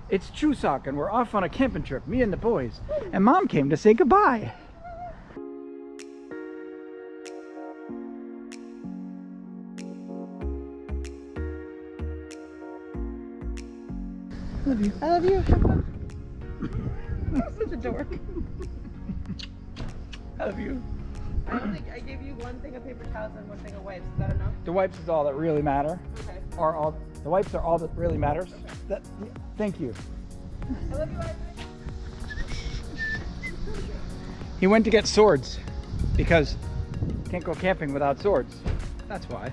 It's Chuseok and we're off on a camping trip, me and the boys. And Mom came to say goodbye. I love you. I love you. Have fun. You're such a dork. I love you. I don't think I gave you one thing of paper towels and one thing of wipes. Is that enough? The wipes is all that really matter. Okay. The wipes are all that really matters. Okay. Thank you. I love you, Isaac. He went to get swords because can't go camping without swords. That's why.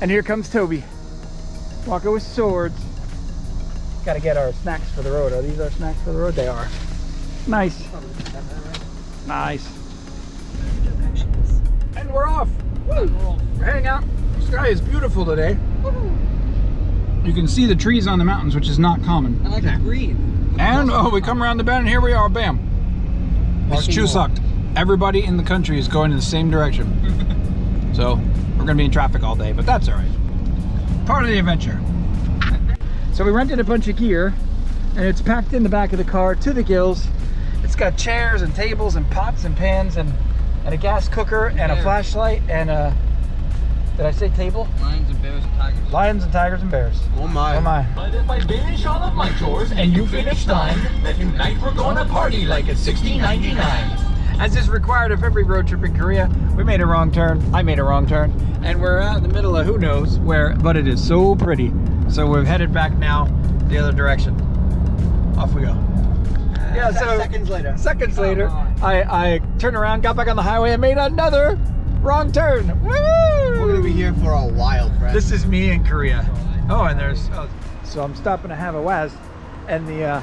And here comes Toby. Walking with swords. Got to get our snacks for the road. Are these our snacks for the road? They are. Nice. Nice. And we're off. Woo. We're heading out. The sky is beautiful today. You can see the trees on the mountains, which is not common. I like the green. And oh, we come around the bend and here we are. Bam. It's Chuseok. Everybody in the country is going in the same direction. So we're gonna be in traffic all day, but that's all right. Part of the adventure. So we rented a bunch of gear and it's packed in the back of the car to the gills. It's got chairs and tables and pots and pans and a gas cooker and a flashlight and a, did I say table? Lions and bears and tigers. Lions and tigers and bears. Oh my. Oh my. But if I finish all of my chores and you finish thine, then tonight we're gonna party like it's 1699. As is required of every road trip in Korea, we made a wrong turn. I made a wrong turn. And we're out in the middle of who knows where, but it is so pretty. So we're headed back now the other direction. Off we go. Yeah, so seconds later. Seconds later, I turned around, got back on the highway and made another wrong turn. Woo! We're gonna be here for a while, friend. This is me in Korea. Oh, and there's, so I'm stopping to have a Waz, and the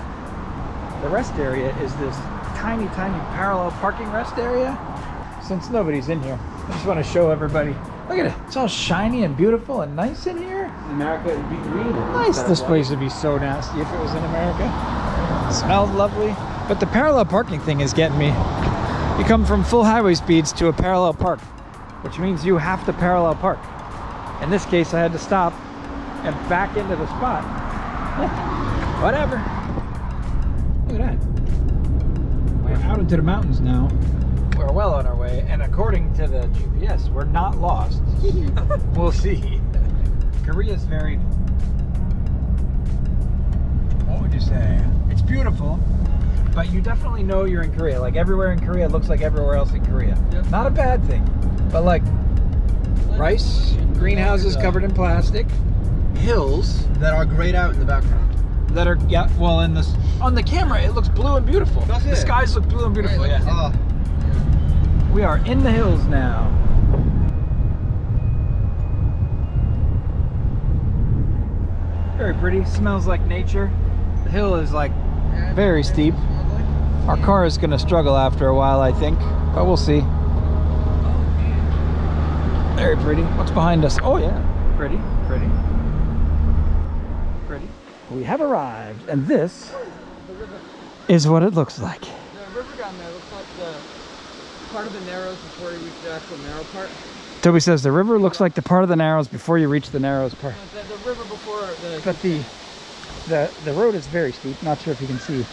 rest area is this tiny parallel parking rest area. Since nobody's in here, I just want to show everybody. Look at it, it's all shiny and beautiful and nice in here. In America, it'd be green. Nice, this place would be so nasty if it was in America. It smells lovely. But the parallel parking thing is getting me. You come from full highway speeds to a parallel park, which means you have to parallel park. In this case, I had to stop and back into the spot. Whatever. Look at that. We're out into the mountains now. We're well on our way, and according to the GPS, we're not lost. We'll see. Korea's very, what would you say? It's beautiful, but you definitely know you're in Korea. Like everywhere in Korea looks like everywhere else in Korea. Yep. Not a bad thing, but like rice, greenhouses covered in plastic, hills that are grayed out in the background. that are, yeah, well, in this, on the camera it looks blue and beautiful. That's The it. skies look blue and beautiful, Right, yeah. We are in the hills now. Very pretty, smells like nature. The hill is like very steep. Our car is gonna struggle after a while, I think, but we'll see. Very pretty. What's behind us? Oh yeah, pretty. We have arrived, and this is what it looks like. The river down there looks like the part of the Narrows before you reach the actual narrow part. Toby says the river looks like the part of the Narrows before you reach the Narrows part. The river before the... But the road is very steep. Not sure if you can see,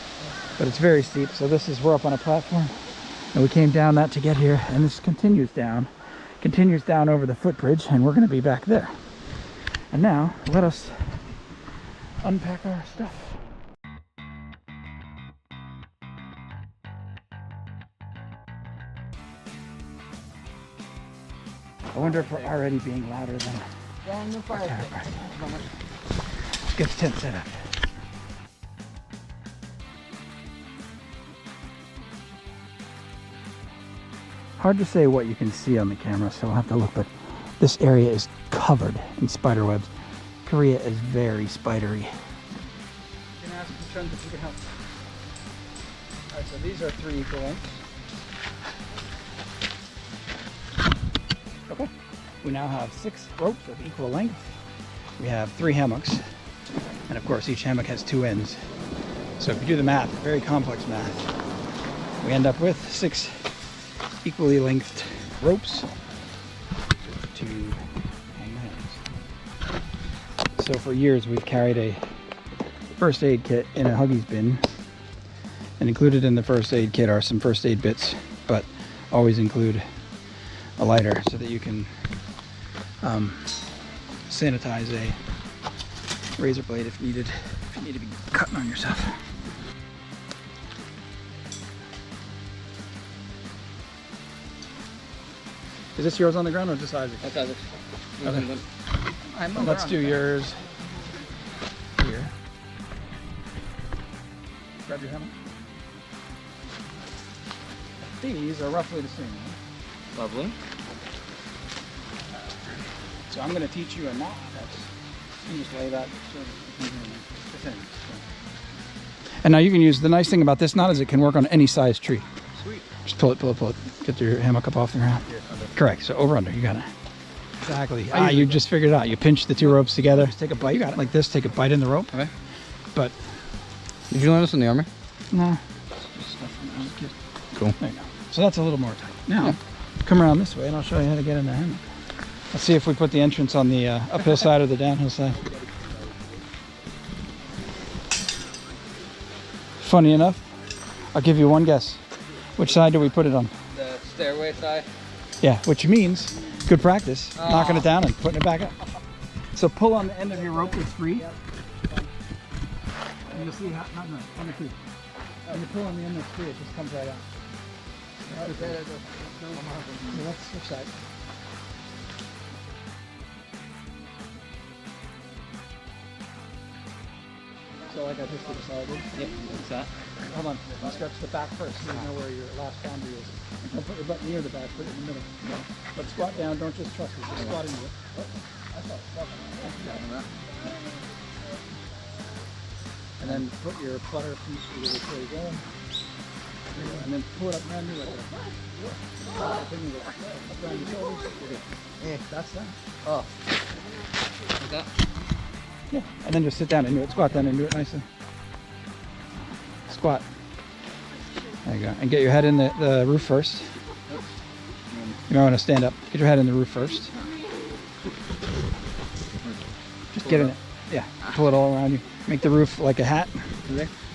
but it's very steep. So we're up on a platform, and we came down that to get here, and this continues down over the footbridge, and we're going to be back there. And now let us unpack our stuff. I wonder if we're already being louder than the fire pit. get the tent set up. Hard to say what you can see on the camera, so I'll have to look, but this area is covered in spider webs. Korea is very spidery. You can ask the friends if you can help. Alright, so these are 3 equal lengths. Okay. We now have 6 ropes of equal length. We have 3 hammocks. And of course each hammock has 2 ends. So if you do the math, very complex math, we end up with 6 equally lengthed ropes to hang the hammocks. So for years we've carried a first aid kit in a Huggies bin. And included in the first aid kit are some first aid bits, but always include a lighter so that you can sanitize a razor blade if needed, if you need to be cutting on yourself. Is this yours on the ground or just Isaac? That's Isaac. Okay. I'm Let's do yours here. Grab your hammer. These are roughly the same. Lovely. So I'm going to teach you a knot. You just lay that. So and now you can use, the nice thing about this knot is it can work on any size tree. Sweet. Just pull it, pull it, pull it. Get your hammock up off the ground. Correct. So over under, you got it. Exactly. You just figured it out. You pinch the two ropes together. Just take a bite. You got it like this. Take a bite in the rope. Okay. But Did you learn this in the army? no. Cool. There you go. So that's a little more tight. Now, come around this way and I'll show you how to get in the hammock. Let's see if we put the entrance on the uphill side or the downhill side. Funny enough, I'll give you one guess. Which side do we put it on? The stairway side. Yeah, which means good practice, knocking it down and putting it back up. So pull on the end of your rope that's free. And you'll see how, not no, on the two. When you pull on the end that's free, it just comes right out. So let's switch sides. So like I just decided. Yep, what's that? Hold on, I'll stretch the back first so you know where your last boundary is. Don't put your butt near the back, put it in the middle. But squat down, don't just trust it, just squat into it. And then put your putter piece to which way you're going. And then pull it up around you like that. Up around your shoulders. Okay. That's that. Oh. Like that? Yeah. And then just sit down into it, squat down into it nicely. Squat. There you go. And get your head in the roof first. You might want to stand up. Get your head in the roof first. Just get in it. Yeah. Pull it all around you. Make the roof like a hat.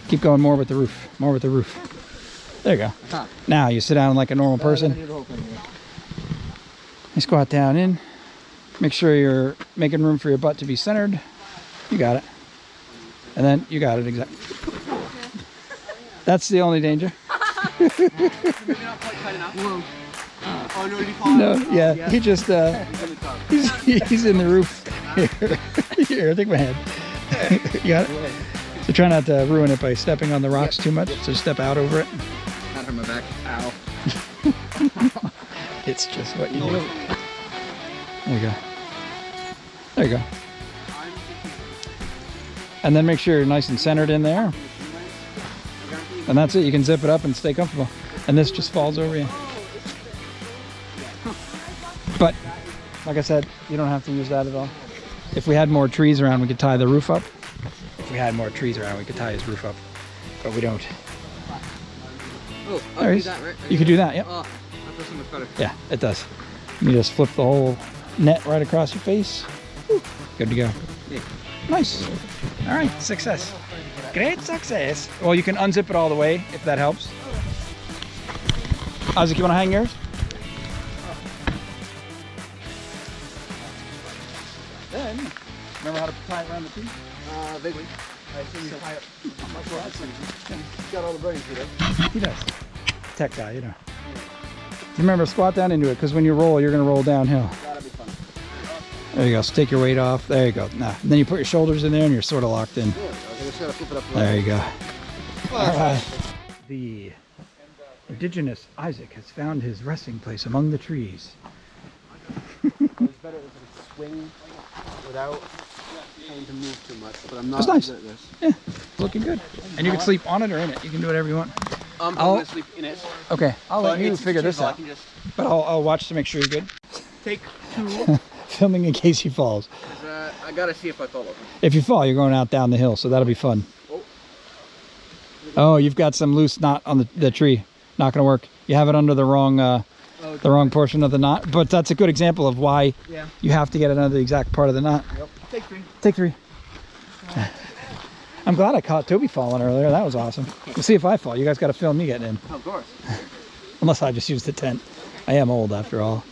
Keep going more with the roof. More with the roof. There you go. Now you sit down like a normal person. You squat down in. Make sure you're making room for your butt to be centered. You got it. And then you got it exactly. That's the only danger. No, yeah, he just he's in the roof. Here, take my head. You got it. So try not to ruin it by stepping on the rocks too much. So step out over it. Not from my back. Ow. It's just what you do. There you go. There you go. And then make sure you're nice and centered in there. And that's it. You can zip it up and stay comfortable. And this just falls over you. But like I said, you don't have to use that at all. If we had more trees around, we could tie the roof up. If we had more trees around, we could tie his roof up. But we don't. Oh, There he is. that, right? You could do that, yep. Oh, that feels so much better. Yeah, it does. You just flip the whole net right across your face. Whew, good to go. Yeah. Nice. All right, success. Great success. Well, you can unzip it all the way if that helps. Isaac, you want to hang yours? Then, remember how to tie it around the tree? Vaguely. I see you tie it. He's got all the brains for that. He does. Tech guy, you know. Remember, squat down into it, because when you roll, you're going to roll downhill. That'll be fun. There you go. So take your weight off. There you go. Now, and then you put your shoulders in there, and you're sort of locked in. Yeah, I just gotta flip it up. There you go. All right. The indigenous Isaac has found his resting place among the trees. It's better if I swing without having to move too much, but I'm not That's nice. good at this. Yeah, looking good. And you can sleep on it or in it. You can do whatever you want. I'm I'll- gonna sleep in it. Okay, I'll let But you it's figure this changeable, I out. can just But I'll watch to make sure you're good. take two. Filming in case he falls. I gotta see if I fall over. If you fall, you're going out down the hill, so that'll be fun. Oh, you've got some loose knot on the tree. Not gonna work. You have it under the wrong portion of the knot. But that's a good example of why Yeah. you have to get it under the exact part of the knot. Yep. Take three. Take three. I'm glad I caught Toby falling earlier. That was awesome. We'll see if I fall. You guys got to film me getting in. Of course. Unless I just used the tent. I am old after all.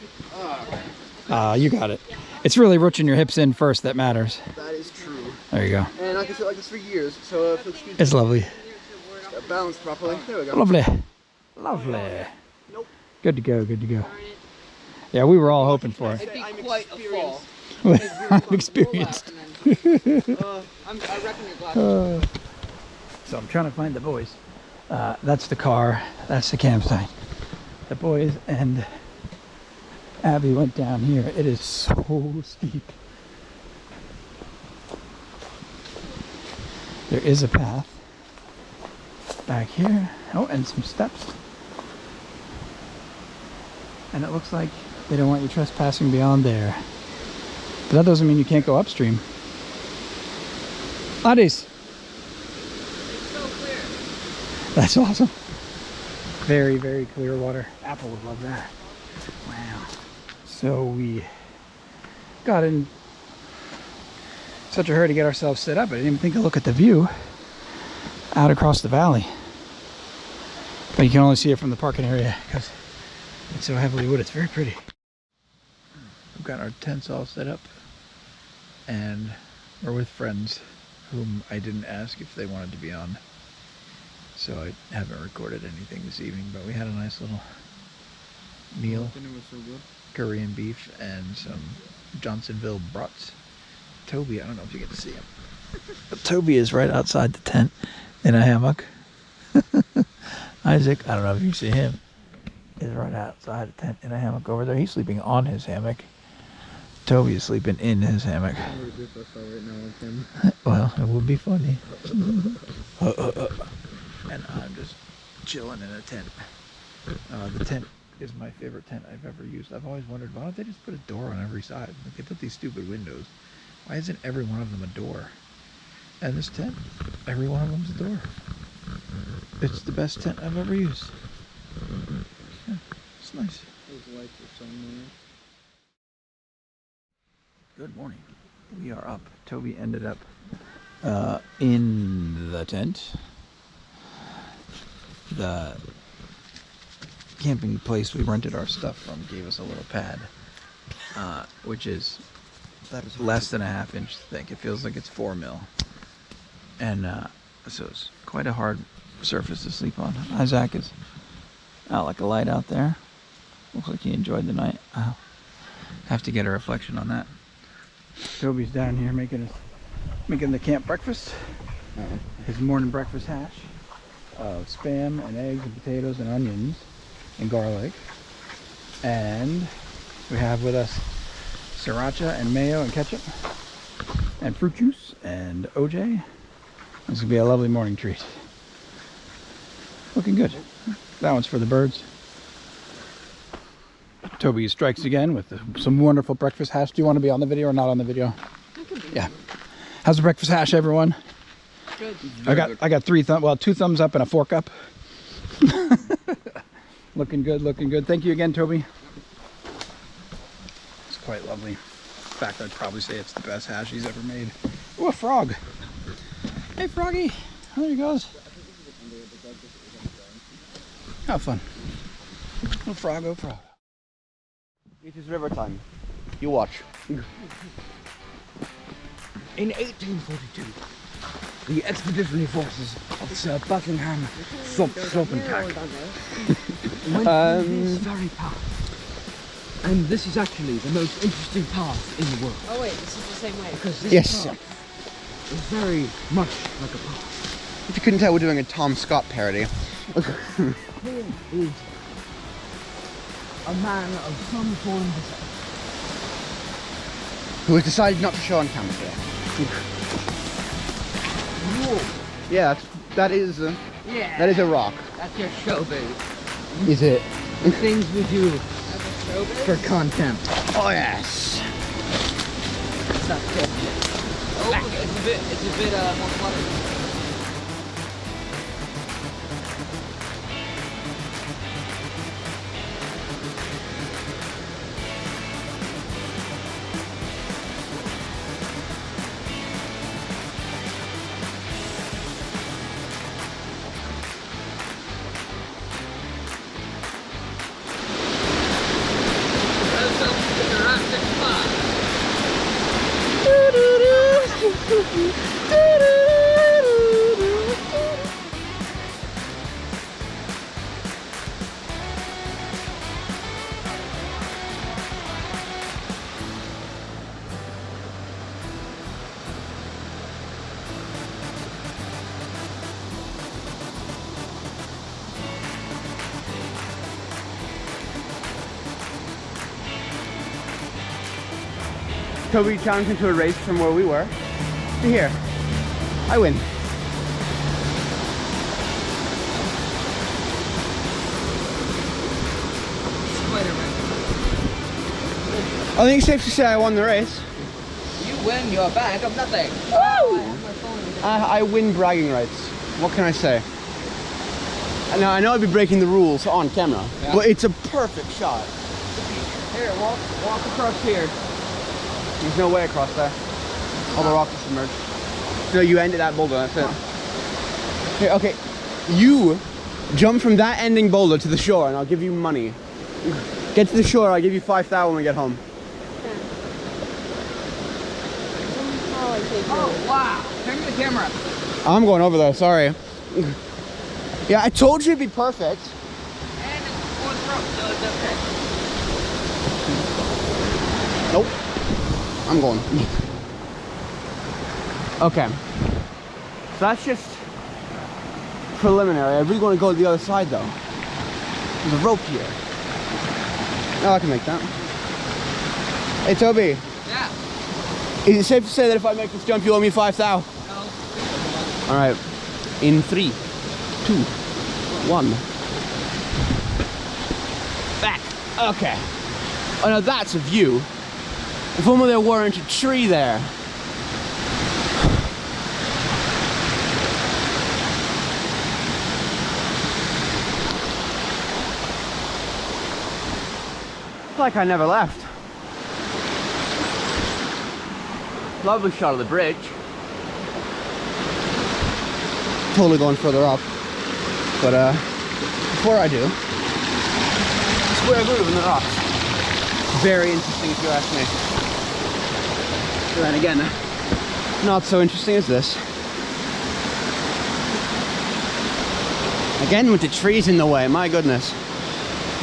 You got it. It's really rooting your hips in first that matters. That is true. There you go. And I can sit like this for years, so if it's It's lovely. balanced properly. There we go. Lovely. Lovely. Good to go. Good to go. Yeah, we were all hoping for it. It'd be quite a fall. I'm experienced. I reckon your glasses. So I'm trying to find the boys. That's the car. That's the campsite. The boys and Abby went down here. It is so steep. There is a path back here. Oh, and some steps. And it looks like they don't want you trespassing beyond there. But that doesn't mean you can't go upstream. Laddies. So clear. That's awesome. Very, very clear water. Apple would love that. Wow. So we got in such a hurry to get ourselves set up. I didn't even think to look at the view out across the valley. But you can only see it from the parking area because it's so heavily wooded. It's very pretty. We've got our tents all set up and we're with friends whom I didn't ask if they wanted to be on. So I haven't recorded anything this evening, but we had a nice little meal. Dinner was so good. Korean beef and some Johnsonville brats. Toby, I don't know if you get to see him. But Toby is right outside the tent in a hammock. Isaac, I don't know if you see him, is right outside the tent in a hammock over there. He's sleeping on his hammock. Toby is sleeping in his hammock. Well, it would be funny. And I'm just chilling in a tent. The tent is my favorite tent I've ever used. I've always wondered, why don't they just put a door on every side? Like they put these stupid windows. Why isn't every one of them a door? And this tent, every one of them's a door. It's the best tent I've ever used. Yeah, it's nice. Good morning. We are up. Toby ended up in the tent. The camping place we rented our stuff from gave us a little pad, which is less than a ½ inch thick. It feels like it's 4 mil. And so it's quite a hard surface to sleep on. Isaac is out like a light out there. Looks like he enjoyed the night. I'll have to get a reflection on that. Toby's down here making the camp breakfast. His morning breakfast hash of spam and eggs and potatoes and onions and garlic. And we have with us sriracha and mayo and ketchup and fruit juice and OJ. This is gonna be a lovely morning treat. Looking good. That one's for the birds. Toby strikes again with some wonderful breakfast hash. Do you want to be on the video or not on the video? Yeah. How's the breakfast hash, everyone? Good. I got 2 thumbs up and a fork up. Looking good, looking good. Thank you again, Toby. It's quite lovely. In fact, I'd probably say it's the best hash he's ever made. Ooh, a frog. Hey, Froggy. There he goes. How fun. Oh, frog, oh, frog. It is river time. You watch. In 1842, the expeditionary forces of Sir Buckingham Thorntontack went through this very path. And this is actually the most interesting path in the world. Oh wait, this is the same way. Because this Yes. path is very much like a path. If you couldn't tell, we're doing a Tom Scott parody. Here is a man of some foreign descent. Who has decided not to show on camera today. Yeah, that is a rock. That's your showbiz. Is it? The things we do for content. Oh yes. That's it. Oh, it's a bit more cluttered. Toby challenged him to a race from where we were to here. I win. I think it's safe to say I won the race. You win your bag of nothing. I win bragging rights. What can I say? I know I'd be breaking the rules on camera, but it's a perfect shot. Here, walk across here. There's no way across there. All the rocks are submerged. No, you ended that boulder, that's it. Here, okay. You jump from that ending boulder to the shore and I'll give you money. Get to the shore, I'll give you 5,000 when we get home. Oh, wow. Turn the camera. I'm going over there, sorry. Yeah, I told you it'd be perfect. And it's full throat, so it's okay. Nope. I'm going. Okay. So that's just preliminary. I really want to go to the other side though. There's a rope here. Oh, I can make that. Hey Toby. Yeah. Is it safe to say that if I make this jump you owe me 5,000? No. Alright. In 3, 2, 1. Back. Okay. Oh now that's a view. If only there weren't a tree there. It's like I never left. Lovely shot of the bridge. Totally going further up. But before I do, square groove in the rocks. Very interesting if you ask me. But then again, not so interesting as this. Again with the trees in the way, my goodness.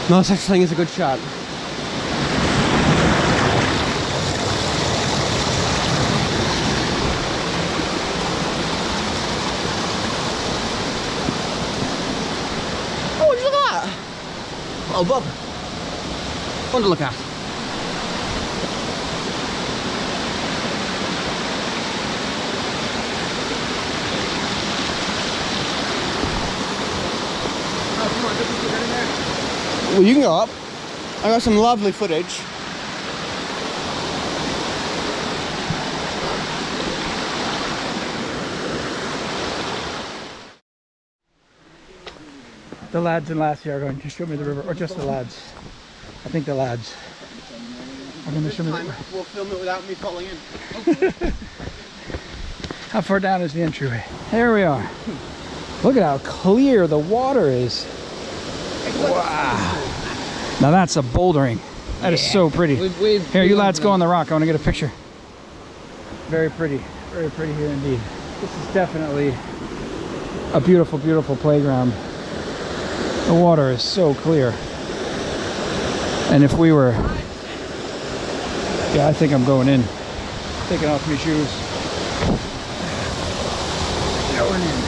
No such thing as a good shot. Oh, look at that! Oh, Bob. Fun to look at. Well, you can go up. I got some lovely footage. The lads and lassie are going to show me the river, or just the lads. I think the lads are going to show me the river. We'll film it without me falling in. How far down is the entryway? Here we are. Look at how clear the water is. Wow. Now that's a bouldering. That is so pretty. Here, you lads go on the rock. I want to get a picture. Very pretty. Very pretty here indeed. This is definitely a beautiful, beautiful playground. The water is so clear. And if we were... Yeah, I think I'm going in. Taking off my shoes. Going in.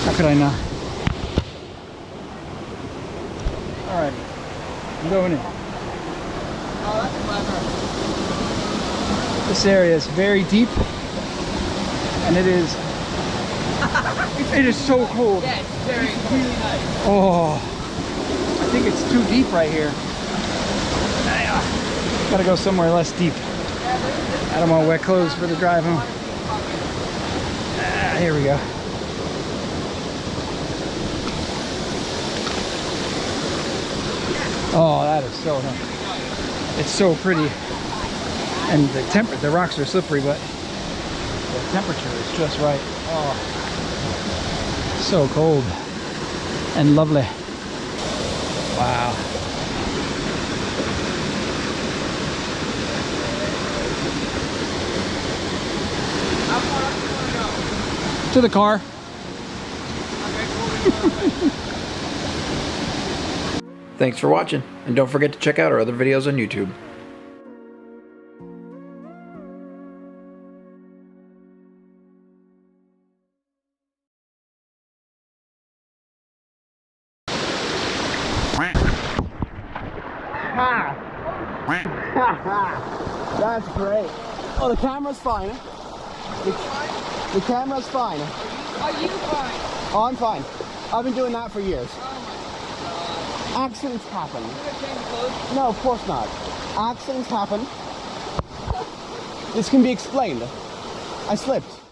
How could I not? Alright. I'm going in. Oh, that's clever. This area is very deep. And it is... it is so cold. Yeah, it's very really nice. Oh, I think it's too deep right here. Gotta go somewhere less deep. I don't want wet clothes for the drive home. Here we go. Oh, that is so nice. It's so pretty. And the rocks are slippery, but the temperature is just right. Oh, so cold and lovely. Wow. How far up do you want to go? To the car. Thanks for watching, and don't forget to check out our other videos on YouTube. Ha! That's great. Oh, the camera's fine. The camera's fine. Are you fine? Oh, I'm fine. I've been doing that for years. Accidents happen. No, of course not. Accidents happen. This can be explained. I slipped.